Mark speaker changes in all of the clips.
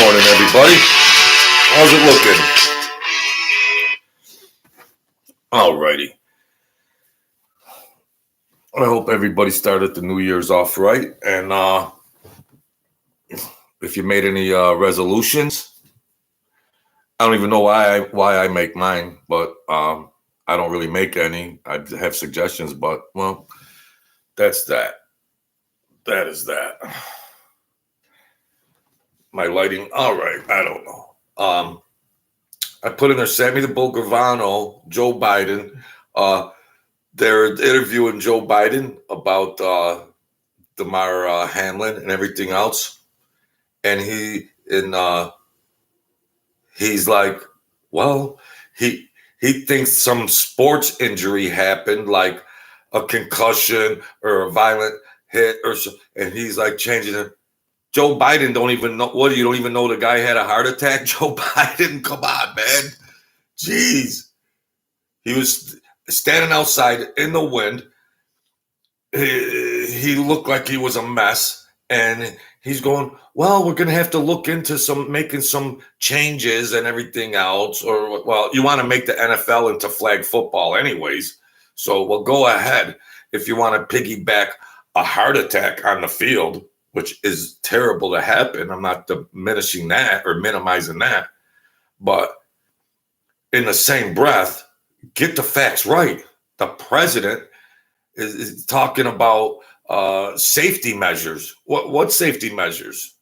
Speaker 1: morning, everybody. How's it looking? Alrighty. I hope everybody started the New Year's off right. And if you made any resolutions, I don't even know why I make mine, but I don't really make any. I have suggestions, but well, that's that. That is that. My lighting, all right. I don't know. I put in there Sammy the Bull Gravano, Joe Biden. They're interviewing Joe Biden about Damar Hamlin and everything else, and he's like, well, he thinks some sports injury happened, like a concussion or a violent hit or so, and he's like changing it. Joe Biden don't even know. What, you don't even know the guy had a heart attack? Joe Biden, come on, man. Jeez. He was standing outside in the wind. He looked like he was a mess. And he's going, well, we're going to have to look into making some changes and everything else. Or, well, you want to make the NFL into flag football anyways. So, well, go ahead. If you want to piggyback a heart attack on the field, which is terrible to happen. I'm not diminishing that or minimizing that. But in the same breath, get the facts right. The president is talking about safety measures. What safety measures?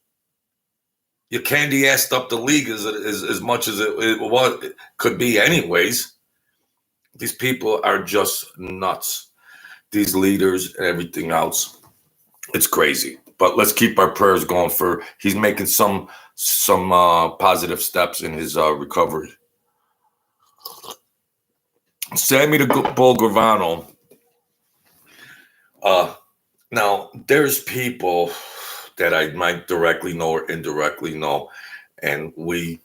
Speaker 1: You candy-assed up the league as much as it could be anyways. These people are just nuts. These leaders and everything else. It's crazy. But let's keep our prayers going for he's making some positive steps in his recovery. Sammy the Bull Gravano. Now, there's people that I might directly know or indirectly know, and we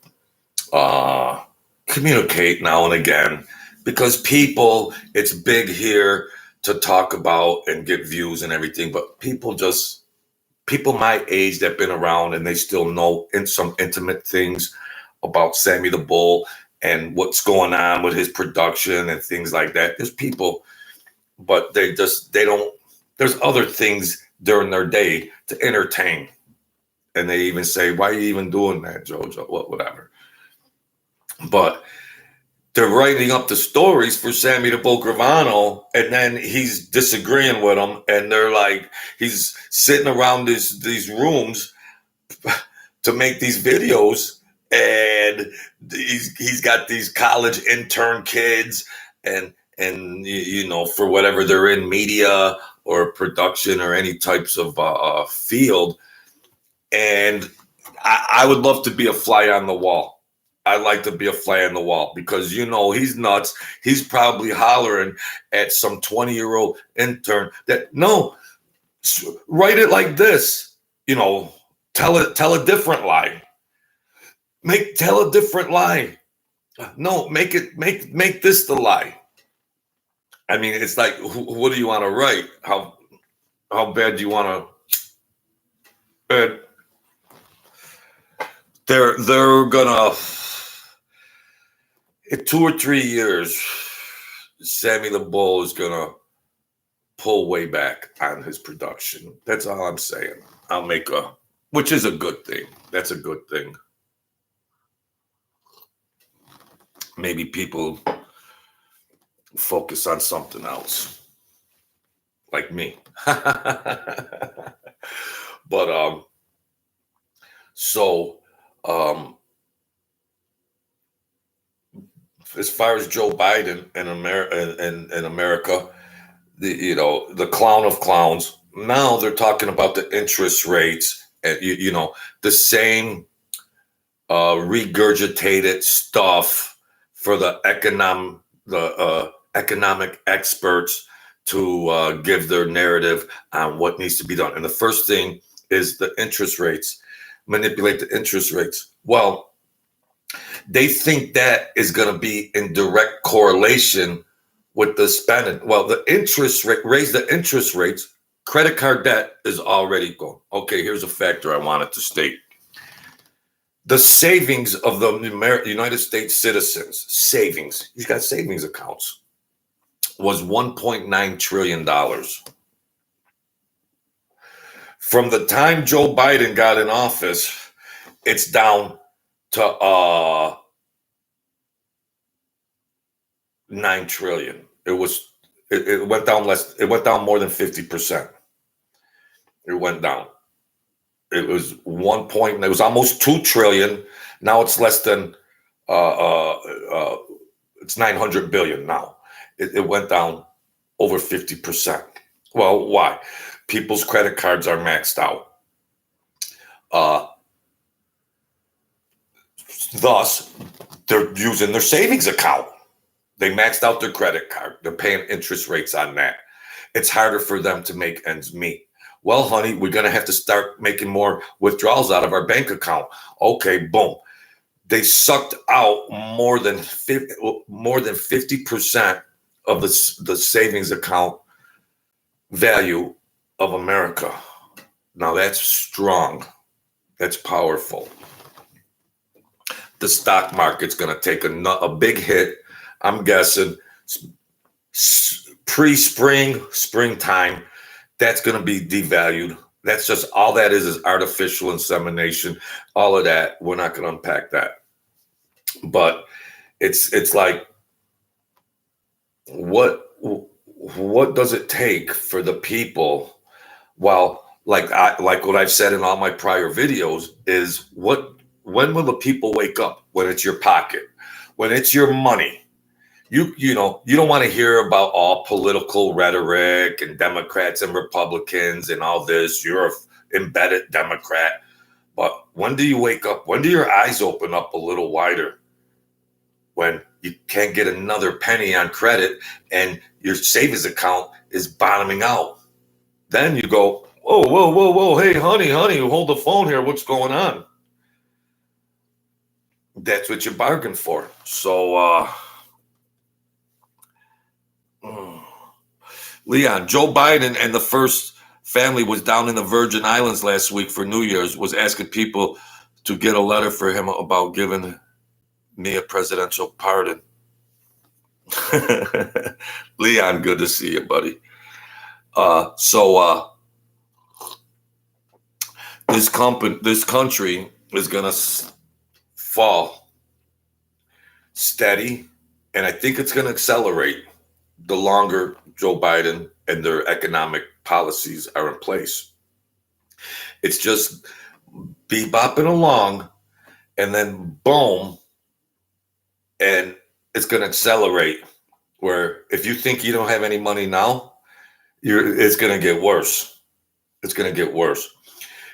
Speaker 1: communicate now and again because people, it's big here to talk about and get views and everything, but people my age that have been around and they still know some intimate things about Sammy the Bull and what's going on with his production and things like that. There's people, but they don't, there's other things during their day to entertain. And they even say, why are you even doing that, Jojo? Whatever. But they're writing up the stories for Sammy the Bull Gravano, and then he's disagreeing with them, and they're like, he's sitting around these rooms to make these videos, and he's got these college intern kids, and you know, for whatever they're in, media or production or any types of field, and I would love to be a fly on the wall. I like to be a fly on the wall because, you know, he's nuts. He's probably hollering at some 20-year-old intern that, no, write it like this. You know, tell a different lie. Tell a different lie. No, make this the lie. I mean, it's like, what do you want to write? How bad do you want to? They're gonna. In 2 or 3 years, Sammy the Bull is gonna pull way back on his production. That's all I'm saying. Which is a good thing. That's a good thing. Maybe people focus on something else, like me. But as far as Joe Biden and America, the clown of clowns. Now they're talking about the interest rates, and the same regurgitated stuff for the economic experts to give their narrative on what needs to be done. And the first thing is the interest rates. Manipulate the interest rates. Well, they think that is going to be in direct correlation with the spending. Well, the interest rate, raise the interest rates, credit card debt is already gone. Okay, here's a factor I wanted to state. The savings of the United States citizens, savings, he's got savings accounts, was $1.9 trillion. From the time Joe Biden got in office, it's down to 9 trillion. It went down less. It went down more than 50%. It went down. It was it was almost 2 trillion. Now it's less than it's 900 billion now. It went down over 50%. Well, why? People's credit cards are maxed out. Thus, they're using their savings account. They maxed out their credit card. They're paying interest rates on that. It's harder for them to make ends meet. Well, honey, we're going to have to start making more withdrawals out of our bank account. Okay, boom. They sucked out more than 50% of the savings account value of America. Now that's strong. That's powerful. The stock market's going to take a big hit. I'm guessing springtime, that's going to be devalued. That's just all that is artificial insemination. All of that. We're not going to unpack that. But it's like, what does it take for the people? Well, like what I've said in all my prior videos is when will the people wake up? When it's your pocket, when it's your money. You don't want to hear about all political rhetoric and Democrats and Republicans and all this. You're an embedded Democrat. But when do you wake up? When do your eyes open up a little wider? When you can't get another penny on credit and your savings account is bottoming out. Then you go, whoa, whoa, whoa, whoa. Hey, honey, hold the phone here. What's going on? That's what you bargained for. So, Leon, Joe Biden and the first family was down in the Virgin Islands last week for New Year's, was asking people to get a letter for him about giving me a presidential pardon. Leon, good to see you, buddy. This country is going to fall steady, and I think it's going to accelerate the longer Joe Biden and their economic policies are in place. It's just bebopping along, and then boom, and it's going to accelerate. Where if you think you don't have any money now, it's going to get worse. It's going to get worse.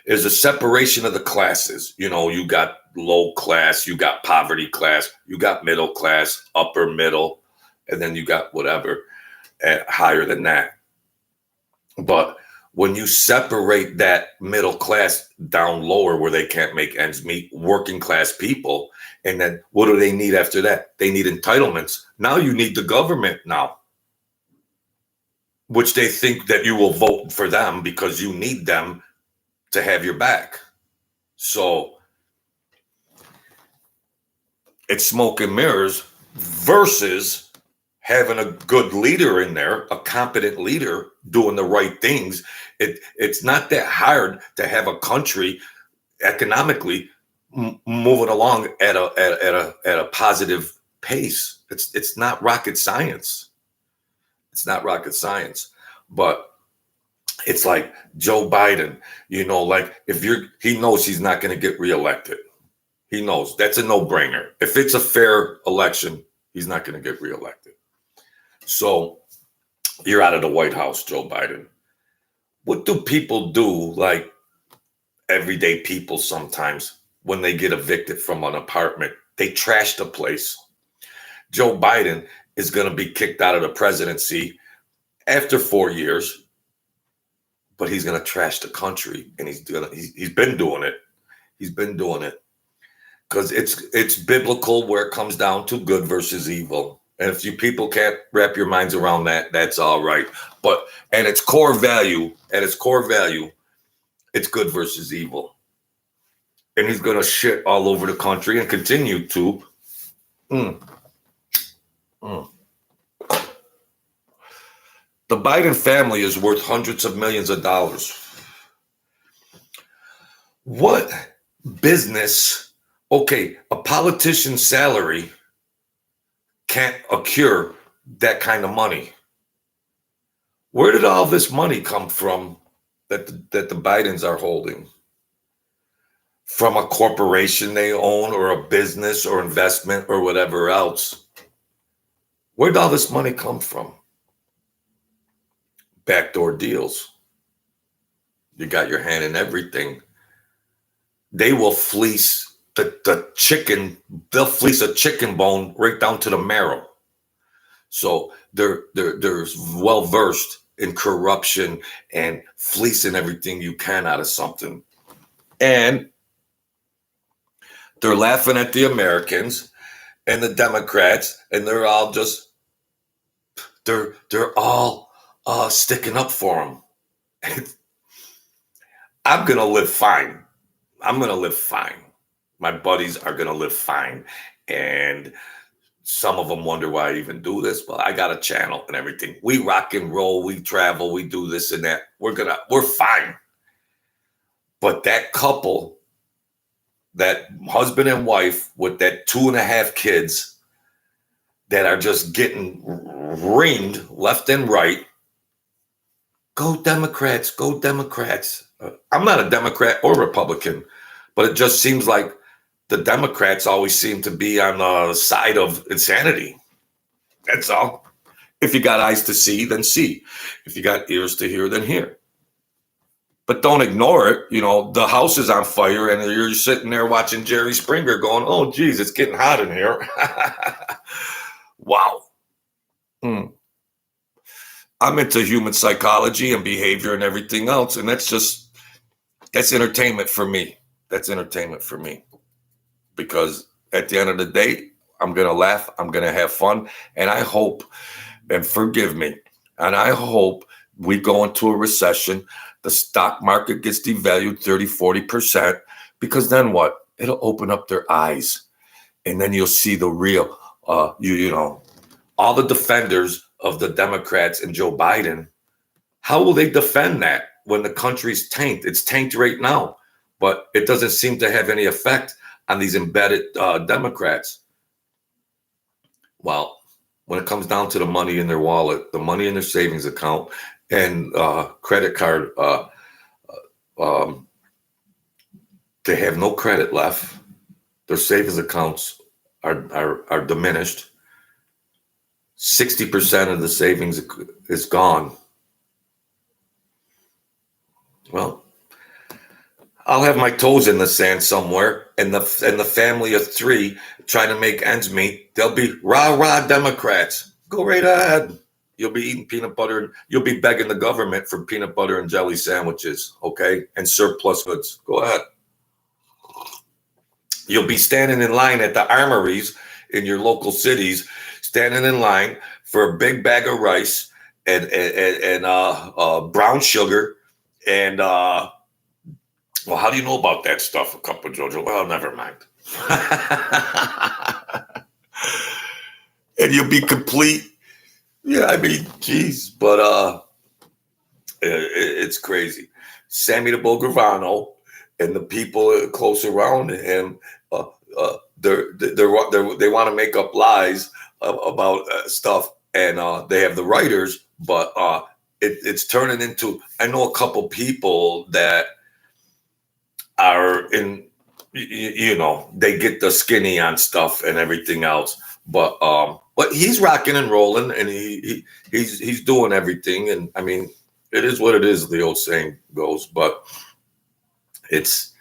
Speaker 1: There's a separation of the classes. You got low class, you got poverty class, you got middle class, upper middle, and then you got whatever higher than that. But when you separate that middle class down lower where they can't make ends meet, working class people, and then what do they need after that? They need entitlements. Now you need the government now, which they think that you will vote for them because you need them to have your back. So it's smoke and mirrors versus having a good leader in there, a competent leader doing the right things. It's not that hard to have a country economically moving along at a positive pace. It's not rocket science. It's not rocket science, but it's like Joe Biden, like he knows he's not going to get reelected. He knows that's a no-brainer. If it's a fair election, he's not going to get reelected. So you're out of the White House, Joe Biden. What do people do, like everyday people sometimes, when they get evicted from an apartment? They trash the place. Joe Biden is going to be kicked out of the presidency after 4 years, but he's going to trash the country, and he's been doing it. He's been doing it because it's biblical where it comes down to good versus evil. And if you people can't wrap your minds around that, that's all right. But at its core value, it's good versus evil. and he's going to shit all over the country and continue to. Mm, mm. The Biden family is worth hundreds of millions of dollars. What business? Okay, a politician's salary can't accrue that kind of money. Where did all this money come from that the Bidens are holding? From a corporation they own, or a business or investment or whatever else? Where did all this money come from? Backdoor deals. You got your hand in everything. They will fleece the chicken. They'll fleece a chicken bone right down to the marrow. So they're well versed in corruption and fleecing everything you can out of something. And they're laughing at the Americans and the Democrats, and they're all just they're all sticking up for them. I'm gonna live fine. I'm gonna live fine. My buddies are gonna live fine, and some of them wonder why I even do this, but I got a channel and everything. We rock and roll, we travel, we do this and that. We're fine. But that couple, that husband and wife with that 2.5 kids that are just getting reamed left and right, go Democrats, go Democrats. I'm not a Democrat or Republican, but it just seems like the Democrats always seem to be on the side of insanity. That's all. If you got eyes to see, then see. If you got ears to hear, then hear. But don't ignore it. You know, the house is on fire and you're sitting there watching Jerry Springer going, oh, geez, it's getting hot in here. Wow. I'm into human psychology and behavior and everything else. And that's entertainment for me. That's entertainment for me. Because at the end of the day, I'm going to laugh. I'm going to have fun. And I hope, and forgive me, and I hope we go into a recession. The stock market gets devalued 30-40%, because then what? It'll open up their eyes. And then you'll see the real, you know, all the defenders of the Democrats and Joe Biden. How will they defend that when the country's tanked? It's tanked right now, but it doesn't seem to have any effect on these embedded Democrats. Well, when it comes down to the money in their wallet, the money in their savings account, and credit card, they have no credit left. Their savings accounts are diminished. 60% of the savings is gone. Well, I'll have my toes in the sand somewhere, and the family of 3 trying to make ends meet. They'll be rah Democrats. Go right ahead. You'll be eating peanut butter. You'll be begging the government for peanut butter and jelly sandwiches, okay, and surplus goods. Go ahead. You'll be standing in line at the armories in your local cities, standing in line for a big bag of rice and brown sugar and well, how do you know about that stuff, a cup of JoJo? Well, never mind. And you'll be complete. Yeah, I mean, geez, but it's crazy. Sammy the Gravano and the people close around him, they want to make up lies about stuff, and they have the writers, but it's turning into. I know a couple people that are in, you know, they get the skinny on stuff and everything else, but he's rocking and rolling, and he's doing everything, and I mean, it is what it is, the old saying goes, but it's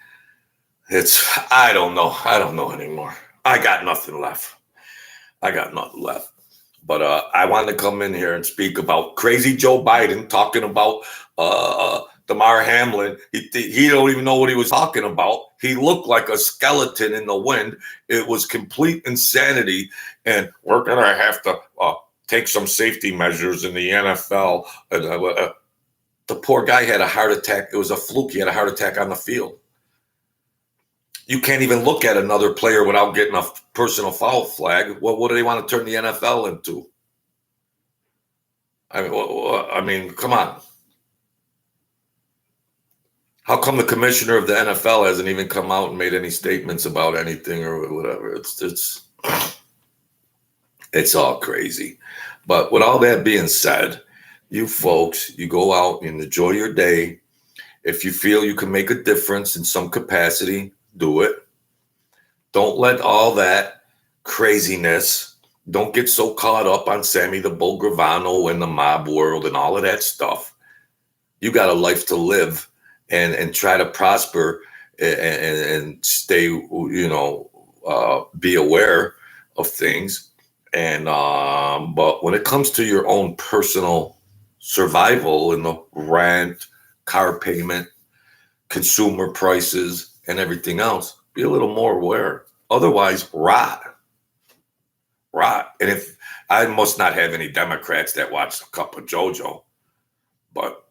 Speaker 1: I don't know anymore. I got nothing left. But I wanted to come in here and speak about crazy Joe Biden talking about Damar Hamlin. He don't even know what he was talking about. He looked like a skeleton in the wind. It was complete insanity. And we're going to have to take some safety measures in the NFL. The poor guy had a heart attack. It was a fluke. He had a heart attack on the field. You can't even look at another player without getting a personal foul flag. What do they want to turn the NFL into? I mean, come on. How come the commissioner of the NFL hasn't even come out and made any statements about anything or whatever? It's all crazy. But with all that being said, you folks, you go out and enjoy your day. If you feel you can make a difference in some capacity, do it. Don't let all that craziness, don't get so caught up on Sammy the Bull Gravano and the mob world and all of that stuff. You got a life to live and try to prosper and stay, be aware of things. And but when it comes to your own personal survival in the rent, car payment, consumer prices, and everything else, be a little more aware. Otherwise, rot. And if I must not have any Democrats that watch a cup of JoJo, but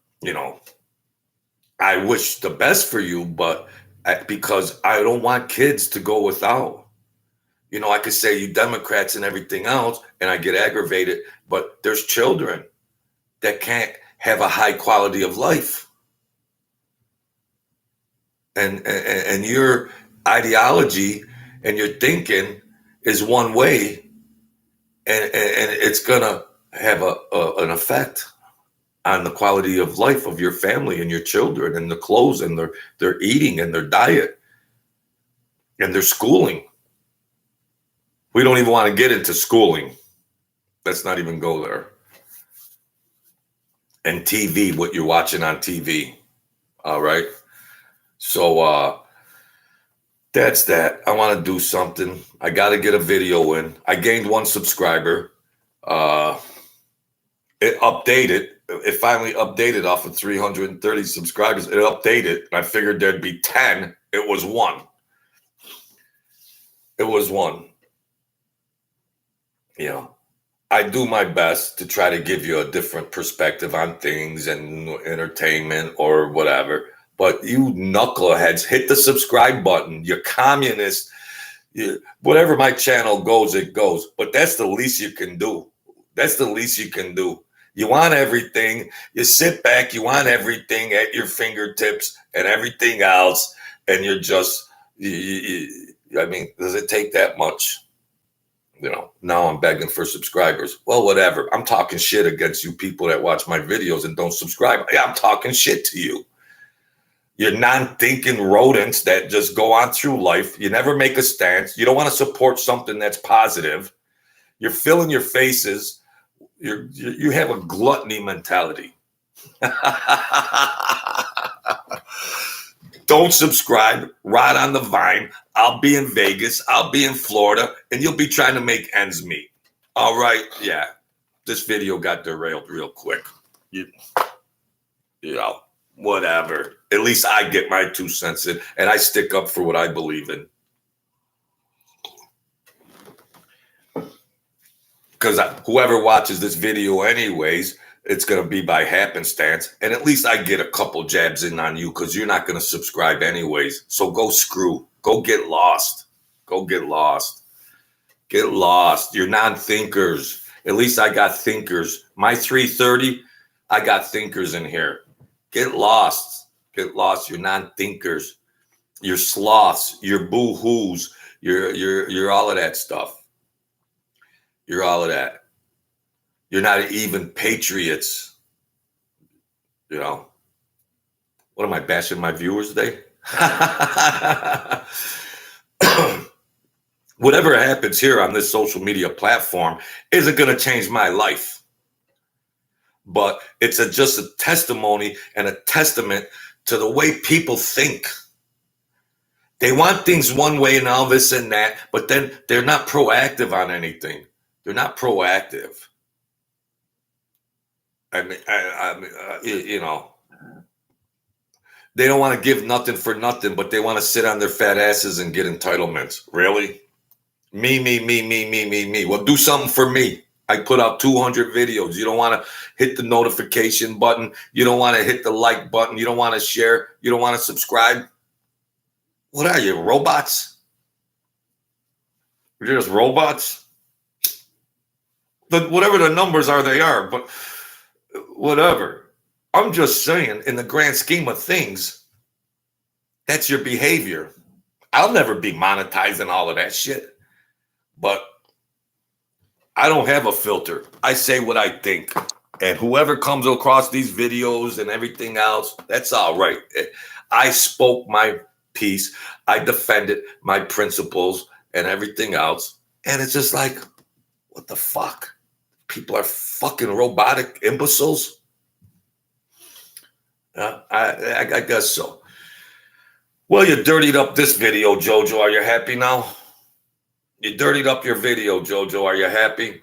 Speaker 1: I wish the best for you, but because I don't want kids to go without. I could say you Democrats and everything else, and I get aggravated, but there's children that can't have a high quality of life. And your ideology and your thinking is one way, and it's gonna have an effect on the quality of life of your family and your children and the clothes and their eating and their diet and their schooling. We don't even want to get into schooling. Let's not even go there. And TV, what you're watching on TV. All right. So that's that. I want to do something. I got to get a video in. I gained 1 subscriber. It updated. It finally updated off of 330 subscribers. It updated. I figured there'd be 10. It was 1. It was 1. I do my best to try to give you a different perspective on things and entertainment or whatever. But you knuckleheads, hit the subscribe button. You communist. Whatever my channel goes, it goes. But that's the least you can do. That's the least you can do. You want everything. You sit back. You want everything at your fingertips and everything else. And you're just, I mean, does it take that much? Now I'm begging for subscribers. Well, whatever. I'm talking shit against you people that watch my videos and don't subscribe. Yeah, I'm talking shit to you. You're non-thinking rodents that just go on through life. You never make a stance. You don't want to support something that's positive. You're filling your faces. You have a gluttony mentality. Don't subscribe. Ride on the vine. I'll be in Vegas. I'll be in Florida. And you'll be trying to make ends meet. All right. Yeah. This video got derailed real quick. Whatever. At least I get my 2 cents in. And I stick up for what I believe in. Because whoever watches this video anyways, it's going to be by happenstance. And at least I get a couple jabs in on you because you're not going to subscribe anyways. So go screw. Go get lost. Go get lost. Get lost. You're non-thinkers. At least I got thinkers. My 330, I got thinkers in here. Get lost. Get lost. You're non-thinkers. You're sloths. You're boo-hoos. You're all of that stuff. You're all of that. You're not even patriots. What am I bashing my viewers today? Whatever happens here on this social media platform isn't going to change my life. But it's just a testimony and a testament to the way people think. They want things one way and all this and that, but then they're not proactive on anything. They're not proactive. I mean, they don't want to give nothing for nothing, but they want to sit on their fat asses and get entitlements. Really? Me. Well, do something for me. I put out 200 videos. You don't want to hit the notification button. You don't want to hit the like button. You don't want to share. You don't want to subscribe. What are you, robots? You're just robots? Whatever the numbers are, they are, but whatever. I'm just saying, in the grand scheme of things, that's your behavior. I'll never be monetizing all of that shit, but I don't have a filter. I say what I think. And whoever comes across these videos and everything else, that's all right. I spoke my piece. I defended my principles and everything else. And it's just like, what the fuck? People are fucking robotic imbeciles? I guess so. Well, you dirtied up this video, Jojo. Are you happy now? You dirtied up your video, Jojo. Are you happy?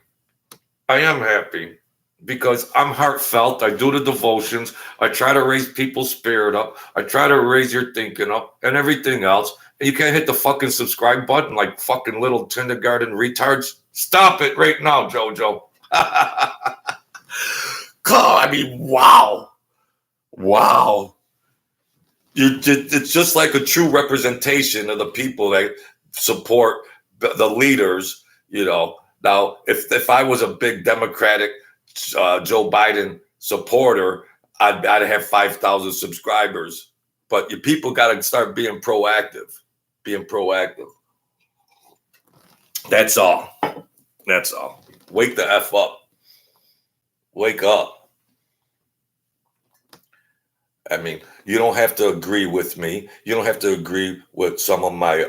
Speaker 1: I am happy because I'm heartfelt. I do the devotions. I try to raise people's spirit up. I try to raise your thinking up and everything else. And you can't hit the fucking subscribe button like fucking little kindergarten retards. Stop it right now, Jojo. I mean, wow. Wow. It's just like a true representation of the people that support the leaders, you know. Now, if I was a big Democratic Joe Biden supporter, I'd have 5,000 subscribers. But your people got to start being proactive. That's all. That's all. Wake the F up. Wake up. I mean, you don't have to agree with me. You don't have to agree with some of my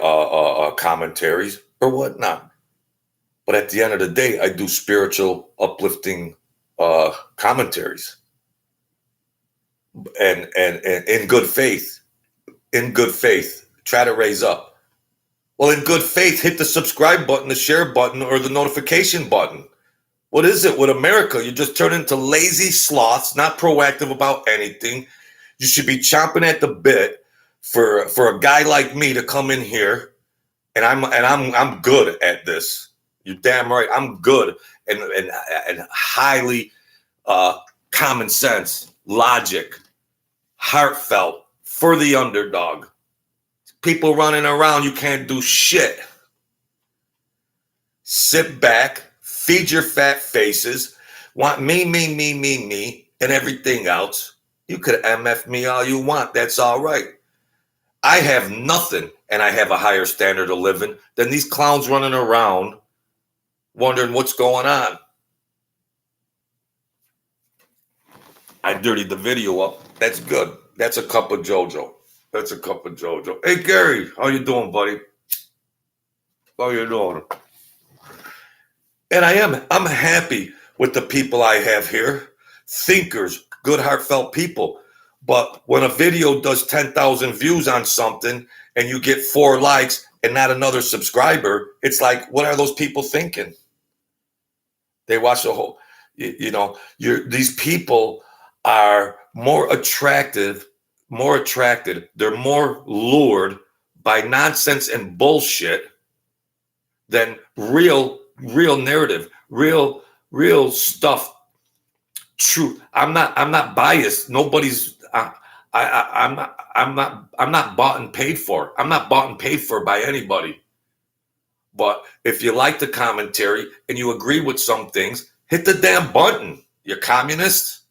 Speaker 1: commentaries or whatnot. But at the end of the day, I do spiritual, uplifting commentaries, and in good faith. In good faith, try to raise up. Well, in good faith, hit the subscribe button, the share button, or the notification button. What is it with America? You just turn into lazy sloths, not proactive about anything. You should be chomping at the bit for a guy like me to come in here, and I'm good at this. You're damn right. I'm good and highly common sense, logic, heartfelt for the underdog. People running around, you can't do shit. Sit back, feed your fat faces, want me, and everything else. You could MF me all you want. That's all right. I have nothing, and I have a higher standard of living than these clowns running around wondering what's going on. I dirtied the video up. That's good. That's a cup of JoJo. That's a cup of JoJo. Hey, Gary, how you doing, buddy? How you doing? And I'm happy with the people I have here. Thinkers, good, heartfelt people. But when a video does 10,000 views on something and you get 4 likes and not another subscriber, it's like, what are those people thinking? They watch the whole, these people are more attracted. They're more lured by nonsense and bullshit than real narrative, real stuff. True. I'm not biased. Nobody's. I'm not bought and paid for. I'm not bought and paid for by anybody. But if you like the commentary and you agree with some things, hit the damn button. You communists,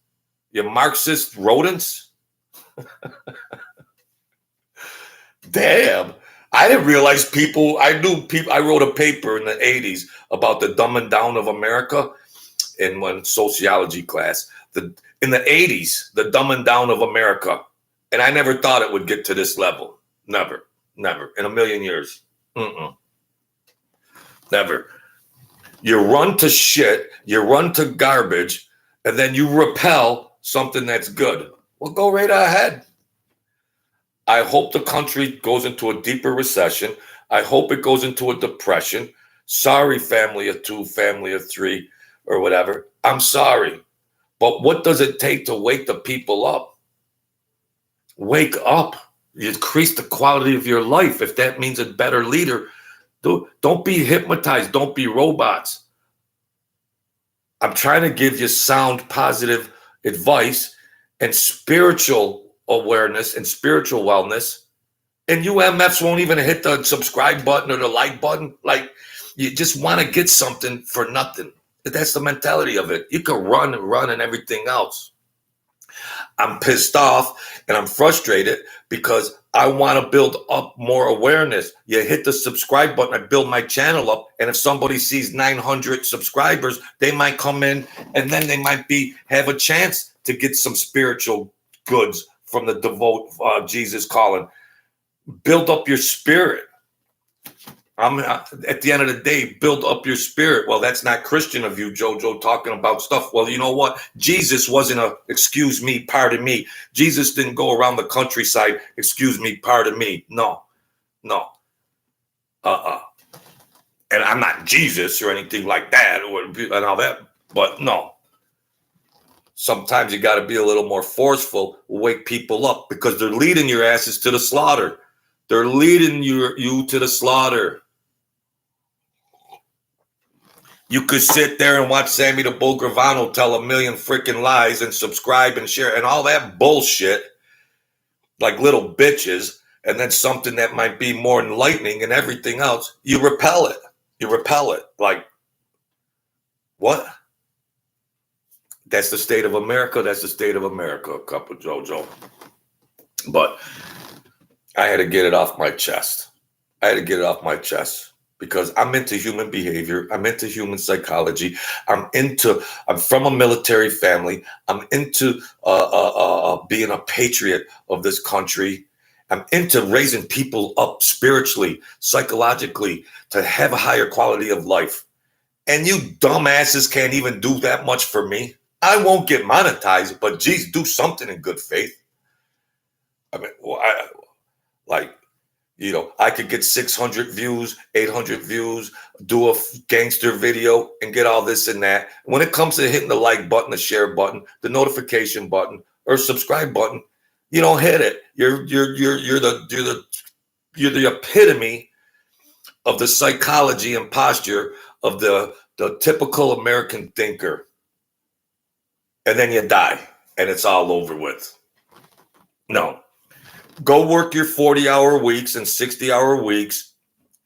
Speaker 1: you Marxist rodents. Damn. I didn't realize I knew people. I wrote a paper in the 80s about the dumbing down of America in one sociology class. In the 80s, the dumbing down of America. And I never thought it would get to this level. Never in a million years. Never. You run to shit, you run to garbage, and then you repel something that's good. Well, go right ahead. I hope the country goes into a deeper recession. I hope it goes into a depression. Sorry, family of 2, family of 3, or whatever. I'm sorry. But what does it take to wake the people up? Wake up. You increase the quality of your life. If that means a better leader, don't be hypnotized. Don't be robots. I'm trying to give you sound, positive advice and spiritual awareness and spiritual wellness And UMFs won't even hit the subscribe button or the like button. Like, you just want to get something for nothing. That's the mentality of it. You can run and everything else. I'm pissed off and I'm frustrated because I want to build up more awareness. You hit the subscribe button, I build my channel up, and if somebody sees 900 subscribers, they might come in and then they might have a chance to get some spiritual goods from the Jesus calling. Build up your spirit. At the end of the day, build up your spirit. Well, that's not Christian of you, Jojo, talking about stuff. Well, you know what? Jesus wasn't excuse me, pardon me. Jesus didn't go around the countryside, excuse me, pardon me. No. And I'm not Jesus or anything like that and all that, but no. Sometimes you got to be a little more forceful, wake people up, because they're leading your asses to the slaughter. They're leading you to the slaughter. You could sit there and watch Sammy the Bull Gravano tell a million freaking lies and subscribe and share and all that bullshit like little bitches, and then something that might be more enlightening and everything else, you repel it. You repel it. Like, what? That's the state of America. That's the state of America, couple Jojo. But I had to get it off my chest. Because I'm into human behavior. I'm into human psychology. I'm from a military family. I'm into being a patriot of this country. I'm into raising people up spiritually, psychologically, to have a higher quality of life. And you dumbasses can't even do that much for me. I won't get monetized, but geez, do something in good faith. I mean, I could get 600 views, 800 views, do a gangster video and get all this and that. When it comes to hitting the like button, the share button, the notification button, or subscribe button, you don't hit it. You're the epitome of the psychology and posture of the typical American thinker. And then you die and it's all over with. No. Go work your 40-hour weeks and 60-hour weeks.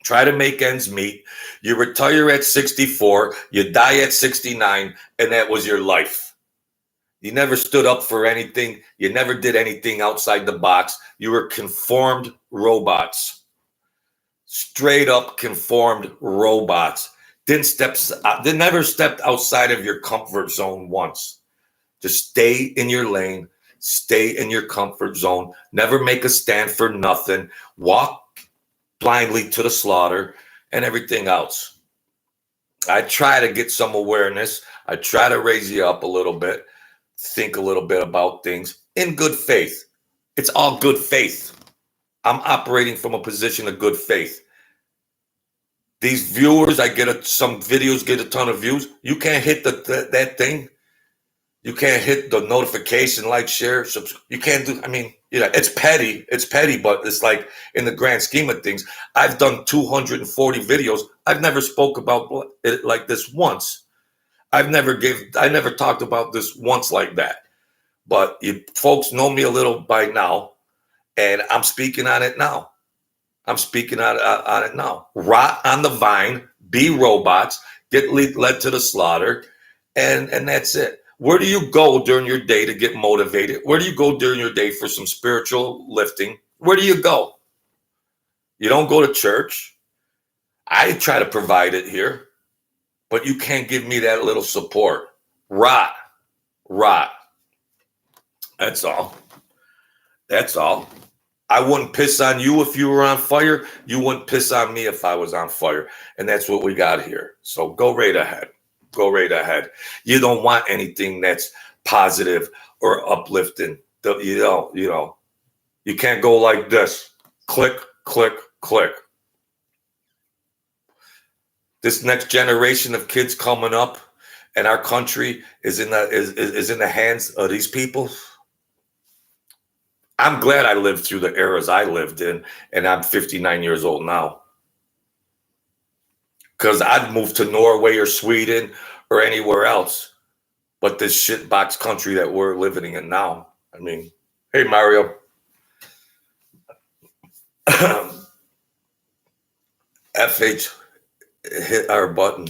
Speaker 1: Try to make ends meet. You retire at 64. You die at 69. And that was your life. You never stood up for anything. You never did anything outside the box. You were conformed robots. Straight up conformed robots. Never stepped outside of your comfort zone once. Just stay in your lane. Stay in your comfort zone. Never make a stand for nothing. Walk blindly to the slaughter and everything else. I try to get some awareness. I try to raise you up a little bit. Think a little bit about things in good faith. It's all good faith. I'm operating from a position of good faith. These viewers, some videos get a ton of views. You can't hit that thing. You can't hit the notification, like, share, subscribe. You can't do, it's petty. It's petty, but it's like in the grand scheme of things, I've done 240 videos. I've never spoke about it like this once. I never talked about this once like that. But you folks know me a little by now, and I'm speaking on it now. Rot on the vine, be robots, get led to the slaughter, and that's it. Where do you go during your day to get motivated? Where do you go during your day for some spiritual lifting? Where do you go? You don't go to church. I try to provide it here, but you can't give me that little support. Rot. That's all. I wouldn't piss on you if you were on fire. You wouldn't piss on me if I was on fire. And that's what we got here. So go right ahead. You don't want anything that's positive or uplifting. You can't go like this. Click, click, click. This next generation of kids coming up, and our country is in the hands of these people. I'm glad I lived through the eras I lived in, and I'm 59 years old now. Because I'd move to Norway or Sweden or anywhere else, but this shitbox country that we're living in now. Hey, Mario. FH hit our button.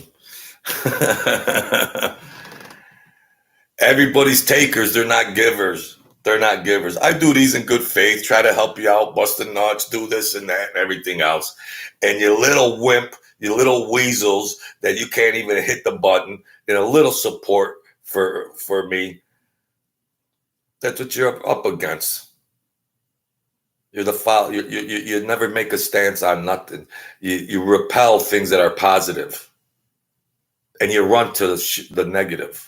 Speaker 1: Everybody's takers. They're not givers. They're not givers. I do these in good faith, try to help you out, bust the nuts, do this and that and everything else. And you little wimp, you little weasels that you can't even hit the button, and a little support for me. That's what you're up against. You're the foul. You never make a stance on nothing. You repel things that are positive, and you run to the negative.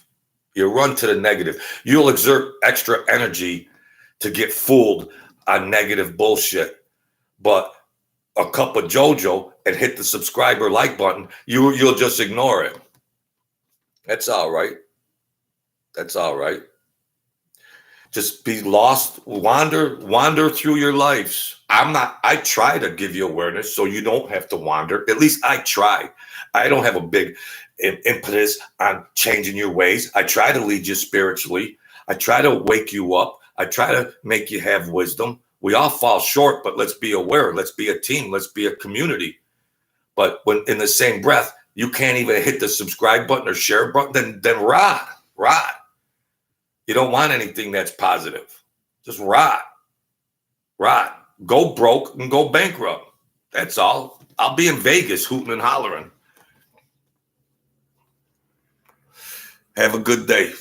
Speaker 1: You run to the negative. You'll exert extra energy to get fooled on negative bullshit. But a cup of JoJo and hit the subscribe or like button, you'll just ignore it. That's all right. That's all right. Just be lost, wander through your lives. I try to give you awareness so you don't have to wander. At least I try. I don't have a big impetus on changing your ways. I try to lead you spiritually. I try to wake you up. I try to make you have wisdom. We all fall short, but let's be aware. Let's be a team. Let's be a community. But when in the same breath, you can't even hit the subscribe button or share button, then rot. You don't want anything that's positive. Just rot. Go broke and go bankrupt. That's all. I'll be in Vegas hooting and hollering. Have a good day.